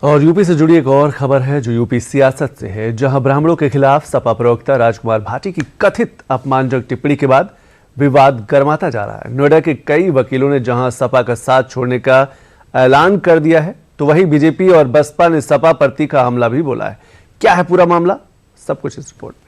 और यूपी से जुड़ी एक और खबर है जो यूपी सियासत से है, जहां ब्राह्मणों के खिलाफ सपा प्रवक्ता राजकुमार भाटी की कथित अपमानजनक टिप्पणी के बाद विवाद गर्माता जा रहा है। नोएडा के कई वकीलों ने जहां सपा का साथ छोड़ने का ऐलान कर दिया है, तो वहीं बीजेपी और बसपा ने सपा पर तीखा हमला भी बोला है। क्या है पूरा मामला, सब कुछ इस रिपोर्ट में।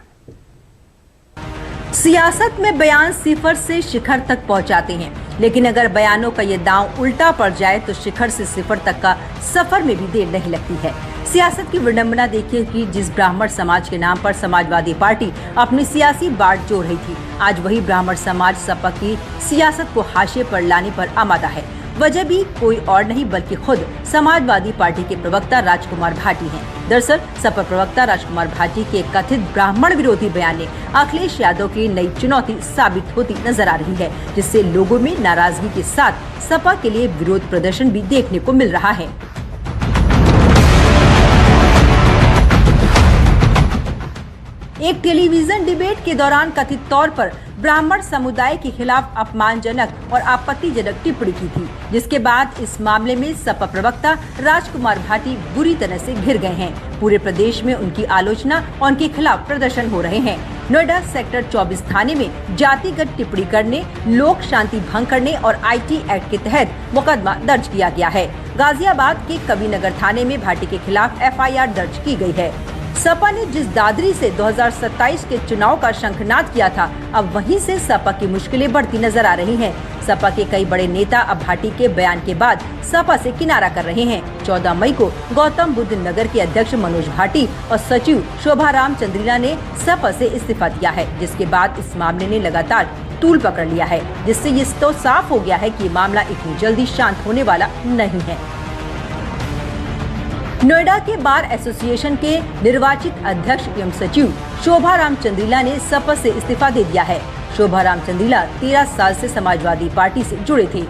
सियासत में बयान सिफर से शिखर तक पहुंचाते हैं, लेकिन अगर बयानों का ये दांव उल्टा पड़ जाए तो शिखर से सिफर तक का सफर में भी देर नहीं लगती है। सियासत की विडंबना देखिए कि जिस ब्राह्मण समाज के नाम पर समाजवादी पार्टी अपनी सियासी बाट जोड़ रही थी, आज वही ब्राह्मण समाज सपा की सियासत को हाशिए पर लाने पर आमादा है। वजह भी कोई और नहीं बल्कि खुद समाजवादी पार्टी के प्रवक्ता राजकुमार भाटी हैं। दरअसल सपा प्रवक्ता राजकुमार भाटी के कथित ब्राह्मण विरोधी बयान ने अखिलेश यादव की नई चुनौती साबित होती नजर आ रही है, जिससे लोगों में नाराजगी के साथ सपा के लिए विरोध प्रदर्शन भी देखने को मिल रहा है। एक टेलीविजन डिबेट के दौरान कथित तौर पर ब्राह्मण समुदाय के खिलाफ अपमानजनक और आपत्तिजनक टिप्पणी की थी, जिसके बाद इस मामले में सपा प्रवक्ता राजकुमार भाटी बुरी तरह से घिर गए हैं। पूरे प्रदेश में उनकी आलोचना और उनके खिलाफ प्रदर्शन हो रहे हैं। नोएडा सेक्टर 24 थाने में जातिगत टिप्पणी करने, लोक शांति भंग करने और IT एक्ट के तहत मुकदमा दर्ज किया गया है। गाजियाबाद के कबीरनगर थाने में भाटी के खिलाफ FIR दर्ज की गई है। सपा ने जिस दादरी से 2027 के चुनाव का शंखनाद किया था, अब वहीं से सपा की मुश्किलें बढ़ती नजर आ रही हैं। सपा के कई बड़े नेता अब भाटी के बयान के बाद सपा से किनारा कर रहे हैं। 14 मई को गौतम बुद्ध नगर के अध्यक्ष मनोज भाटी और सचिव शोभाराम चंद्रीला ने सपा से इस्तीफा दिया है, जिसके बाद इस मामले ने लगातार तूल पकड़ लिया है, जिससे ये तो साफ हो गया है कि मामला इतनी जल्दी शांत होने वाला नहीं है। नोएडा के बार एसोसिएशन के निर्वाचित अध्यक्ष एवं सचिव शोभाराम चंद्रीला ने सपा से इस्तीफा दे दिया है। शोभाराम चंद्रीला 13 साल से समाजवादी पार्टी से जुड़े थे।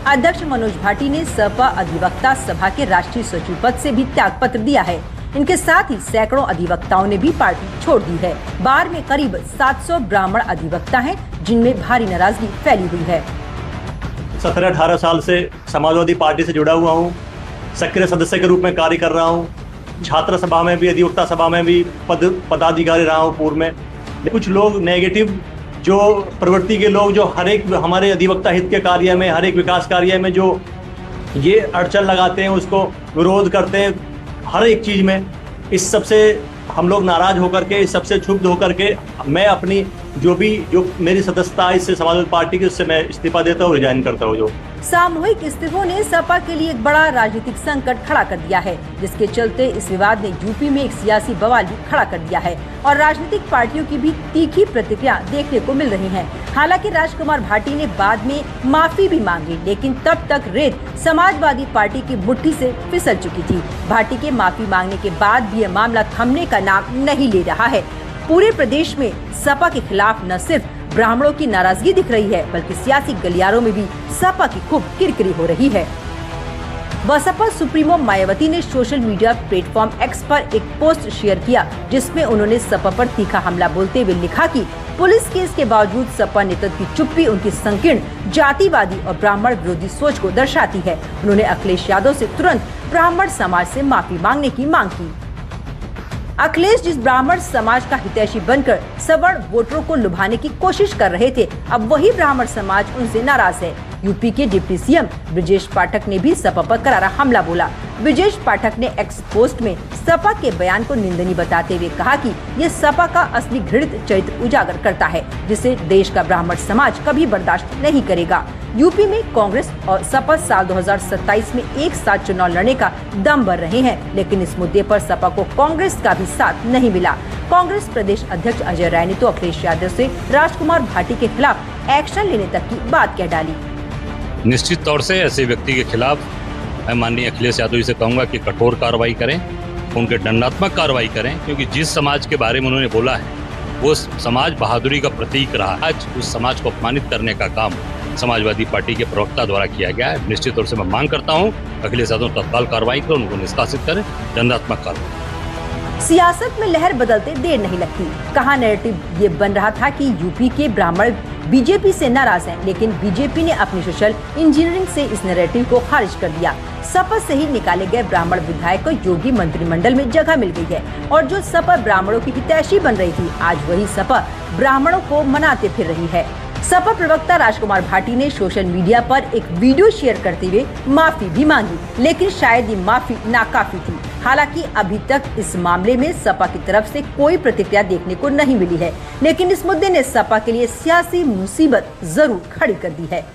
अध्यक्ष मनोज भाटी ने सपा अधिवक्ता सभा के राष्ट्रीय सचिव पद से भी त्याग पत्र दिया है। इनके साथ ही सैकड़ों अधिवक्ताओं ने भी पार्टी छोड़ दी है। बार में करीब 700 ब्राह्मण अधिवक्ता हैं, जिनमें भारी नाराजगी फैली हुई है। 17-18 साल से समाजवादी पार्टी से जुड़ा हुआ हूँ, सक्रिय सदस्य के रूप में कार्य कर रहा हूँ। छात्र सभा में भी, अधिवक्ता सभा में भी पदाधिकारी रहा हूँ पूर्व में। कुछ लोग नेगेटिव जो प्रवृत्ति के लोग, जो हर एक हमारे अधिवक्ता हित के कार्य में, हर एक विकास कार्य में जो ये अड़चन लगाते हैं, उसको विरोध करते हैं हर एक चीज़ में, इस सबसे हम लोग नाराज होकर के, इस सबसे क्षुब्ध होकर के मैं अपनी जो मेरी सदस्यता इस समाजवादी पार्टी की, उससे मैं इस्तीफा देता हूँ, रिजाइन करता हूँ। जो सामूहिक इस्तीफों ने सपा के लिए एक बड़ा राजनीतिक संकट खड़ा कर दिया है, जिसके चलते इस विवाद ने यूपी में एक सियासी बवाल भी खड़ा कर दिया है और राजनीतिक पार्टियों की भी तीखी प्रतिक्रिया देखने को मिल रही है। हालांकि राजकुमार भाटी ने बाद में माफी भी मांगी, लेकिन तब तक रेत समाजवादी पार्टी की मुट्ठी से फिसल चुकी थी। भाटी के माफी मांगने के बाद भी यह मामला थमने का नाम नहीं ले रहा है। पूरे प्रदेश में सपा के खिलाफ न सिर्फ ब्राह्मणों की नाराजगी दिख रही है, बल्कि सियासी गलियारों में भी सपा की खूब किरकिरी हो रही है। बसपा सुप्रीमो मायावती ने सोशल मीडिया प्लेटफॉर्म X पर एक पोस्ट शेयर किया, जिसमें उन्होंने सपा पर तीखा हमला बोलते हुए लिखा कि पुलिस केस के बावजूद सपा नेतृत्व की चुप्पी उनकी संकीर्ण जातिवादी और ब्राह्मण विरोधी सोच को दर्शाती है। उन्होंने अखिलेश यादव से तुरंत ब्राह्मण समाज से माफी मांगने की मांग की। अखिलेश जिस ब्राह्मण समाज का हितैषी बनकर सवर्ण वोटरों को लुभाने की कोशिश कर रहे थे, अब वही ब्राह्मण समाज उनसे नाराज है। यूपी के डिप्टी CM ब्रजेश पाठक ने भी सपा पर करारा हमला बोला। ब्रजेश पाठक ने X पोस्ट में सपा के बयान को निंदनीय बताते हुए कहा कि ये सपा का असली घृणित चरित्र उजागर करता है, जिसे देश का ब्राह्मण समाज कभी बर्दाश्त नहीं करेगा। यूपी में कांग्रेस और सपा साल 2027 में एक साथ चुनाव लड़ने का दम भर रहे हैं, लेकिन इस मुद्दे पर सपा को कांग्रेस का भी साथ नहीं मिला। कांग्रेस प्रदेश अध्यक्ष अजय राय ने तो अखिलेश यादव से राजकुमार भाटी के खिलाफ एक्शन लेने तक की बात कह डाली। निश्चित तौर से ऐसे व्यक्ति के खिलाफ मैं माननीय अखिलेश यादव जी से कहूँगा कि कठोर कार्रवाई करें, उनके दंडात्मक कार्रवाई करें, क्योंकि जिस समाज के बारे में उन्होंने बोला है वो समाज बहादुरी का प्रतीक रहा। आज उस समाज को अपमानित करने का काम समाजवादी पार्टी के प्रवक्ता द्वारा किया गया है। निश्चित तौर से मैं मांग करता हूँ अखिलेश यादव तत्काल कार्रवाई करें, उनको निष्कासित करें, दंडात्मक कार्रवाई। सियासत में लहर बदलते देर नहीं लगती। कहा नैरेटिव ये बन रहा था कि यूपी के ब्राह्मण बीजेपी से नाराज हैं, लेकिन बीजेपी ने अपनी सोशल इंजीनियरिंग से इस नैरेटिव को खारिज कर दिया। सपा से ही निकाले गए ब्राह्मण विधायक को योगी मंत्रिमंडल में जगह मिल गई है और जो सपा ब्राह्मणों की हितैषी बन रही थी, आज वही सपा ब्राह्मणों को मनाते फिर रही है। सपा प्रवक्ता राजकुमार भाटी ने सोशल मीडिया पर एक वीडियो शेयर करते हुए माफी भी मांगी, लेकिन शायद ये माफी नाकाफी थी। हालांकि अभी तक इस मामले में सपा की तरफ से कोई प्रतिक्रिया देखने को नहीं मिली है, लेकिन इस मुद्दे ने सपा के लिए सियासी मुसीबत जरूर खड़ी कर दी है।